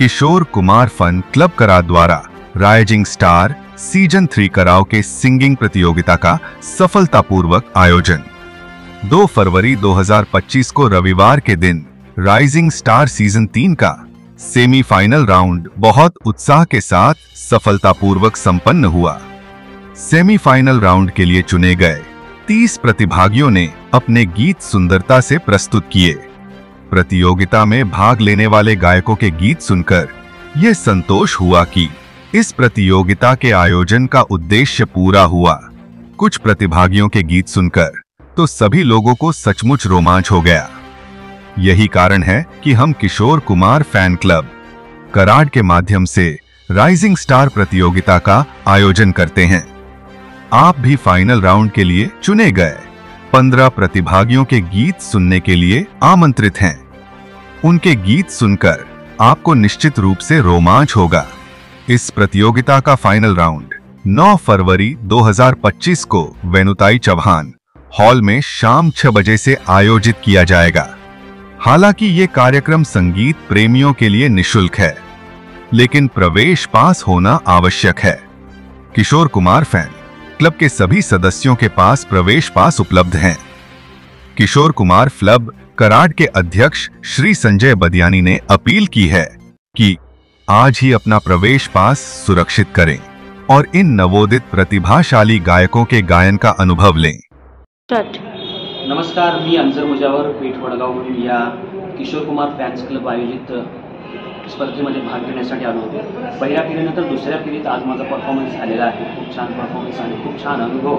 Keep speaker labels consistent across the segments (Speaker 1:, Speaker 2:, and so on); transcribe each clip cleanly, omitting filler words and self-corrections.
Speaker 1: Kishore Kumar fun club Karad द्वारा rising star season 3 कराओ के singing प्रतियोगिता का सफलतापूर्वक आयोजन 2 फरवरी 2025 को रविवार के दिन राइजिंग स्टार सीजन 3 का सेमीफाइनल राउंड बहुत उत्साह के साथ सफलतापूर्वक संपन्न हुआ। सेमीफाइनल राउंड के लिए चुने गए 30 प्रतिभागियों ने अपने गीत सुंदरता से प्रस्तुत किए। प्रतियोगिता में भाग लेने वाले गायकों के गीत सुनकर यह संतोष हुआ कि इस प्रतियोगिता के आयोजन का उद्देश्य पूरा हुआ। कुछ प्रतिभागियों के गीत सुनकर तो सभी लोगों को सचमुच रोमांच हो गया। यही कारण है कि हम किशोर कुमार फैन क्लब कराड़ के माध्यम से राइजिंग स्टार प्रतियोगिता का आयोजन करते हैं। आप भी फाइनल राउंड के लिए चुने गए 15 प्रतिभागियों के गीत सुनने के लिए आमंत्रित हैं। उनके गीत सुनकर आपको निश्चित रूप से रोमांच होगा। इस प्रतियोगिता का फाइनल राउंड 9 फरवरी 2025 को वेनुताई चौहान हॉल में शाम 6 बजे से आयोजित किया जाएगा। हालांकि ये कार्यक्रम संगीत प्रेमियों के लिए निशुल्क है, लेकिन प्रवेश पास होना आवश्यक है। किशोर कुमार फैन क्लब के सभी सदस्यों के पास प्रवेश पास उपलब्ध हैं। किशोर कुमार क्लब कराड़ के अध्यक्ष श्री संजय बदियानी ने अपील की है कि आज ही अपना प्रवेश पास सुरक्षित करें और इन नवोदित प्रतिभाशाली गायकों के गायन का अनुभव लें।
Speaker 2: नमस्कार, मी अंजर मुजावर पेठ वडगावहून या किशोर कुमार फॅन्स क्लब आयोजित स्पर्धेमध्ये भाग घेण्यासाठी आलो होते। पहिल्या फेरीनंतर दुसऱ्या फेरीत आज माझा परफॉर्मन्स झालेला आहे। खूप छान परफॉर्मन्स आणि खूप छान अनुभव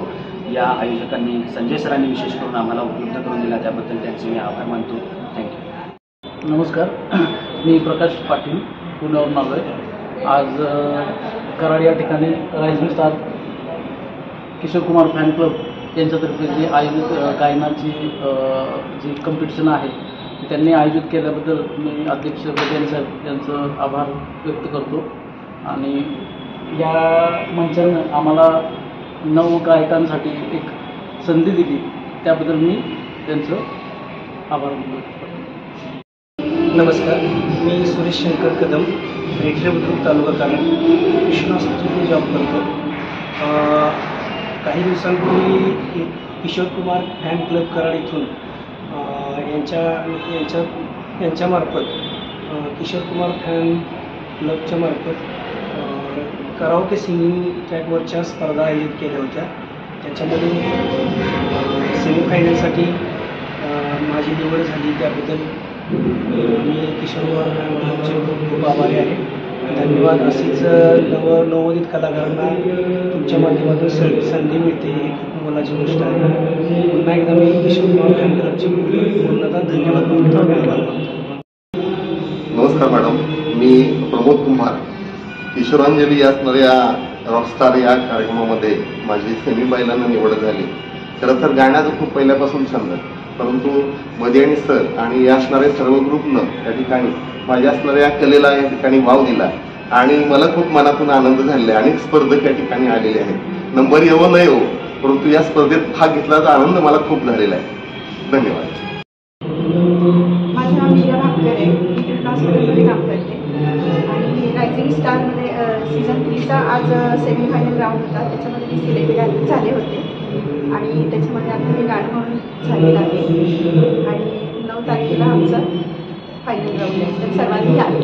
Speaker 2: या आयोजकांनी संजय सरांनी विशेष करून आम्हाला उपलब्ध करून दिला, त्याबद्दल त्यांचे मी आभार मानतो। थँक्यू।
Speaker 3: नमस्कार, मी प्रकाश पाटील पुण्यावरून आलो आहे। आज कराड या ठिकाणी rising star Kishore Kumar fan club यांच्यातर्फे जी आयोजित गायनाची जी कॉम्पिटिशन आहे ती त्यांनी आयोजित केल्याबद्दल मी अध्यक्ष बदियानी साहेब यांचं आभार व्यक्त करतो। आणि या मंचानं आम्हाला 9 गायकांसाठी एक संधी दिली, त्याबद्दल मी त्यांचं आभार व्यक्त करतो।
Speaker 4: नमस्कार, मी सुरेश शंकर कदम, रेठरे बुद्रुक तालुका कराड, कृष्णा हॉस्पिटलमध्ये जॉब करतो। काही दिवसांपूर्वी किशोर कुमार फॅन क्लब कराड इथून यांच्यामार्फत किशोर कुमार फॅन क्लबच्या मार्फत कराओके सिंगिंग ट्रॅकवरच्या स्पर्धा आयोजित केल्या होत्या। त्याच्यामध्ये सेमीफायनलसाठी माझी निवड झाली, त्याबद्दल मी किशोर कुमार फॅन क्लबचे खूप आभारी आहे। धन्यवाद। अशीच नवोदित कलाकारांना तुमच्या माध्यमातून संधी मिळते ही खूप मोलाची गोष्ट आहे। पुन्हा एकदा मी किशोर कुमार फॅन क्लबचे पूर्णतः धन्यवाद मानतो।
Speaker 5: नमस्कार मॅडम, मी प्रमोद कुमार, किशोरांजली असणाऱ्या रॉकस्टार या कार्यक्रमामध्ये माझी सेमीफायनलला निवड झाली। खरं तर गाण्याचं खूप पहिल्यापासून छंद, परंतु बदियानी सर आणि या असणाऱ्या सर्व ग्रुपनं त्या ठिकाणी माझ्या असणाऱ्या कलेला या ठिकाणी वाव दिला आणि मला खूप मनातून आनंद झालेला आहे। अनेक स्पर्धक या ठिकाणी आलेले आहेत। नंबर येवो न येवो, परंतु या स्पर्धेत भाग घेतल्याचा आनंद मला खूप झालेला आहे। धन्यवाद।
Speaker 6: माझं नाव मीरा भाकरे आहे, मी कृष्णा हॉस्पिटलमध्ये काम करते आणि रायझिंग स्टारमध्ये सीझन 3चा आज सेमीफायनल राऊंड होता, त्याच्यामध्ये मी सिलेक्ट झाले होते आणि त्याच्यामध्ये आता मी गाणं म्हणून झालेलं आहे आणि 9 तारखेला आमचा फायनल राऊंड आहे, तर सर्वांनी आले।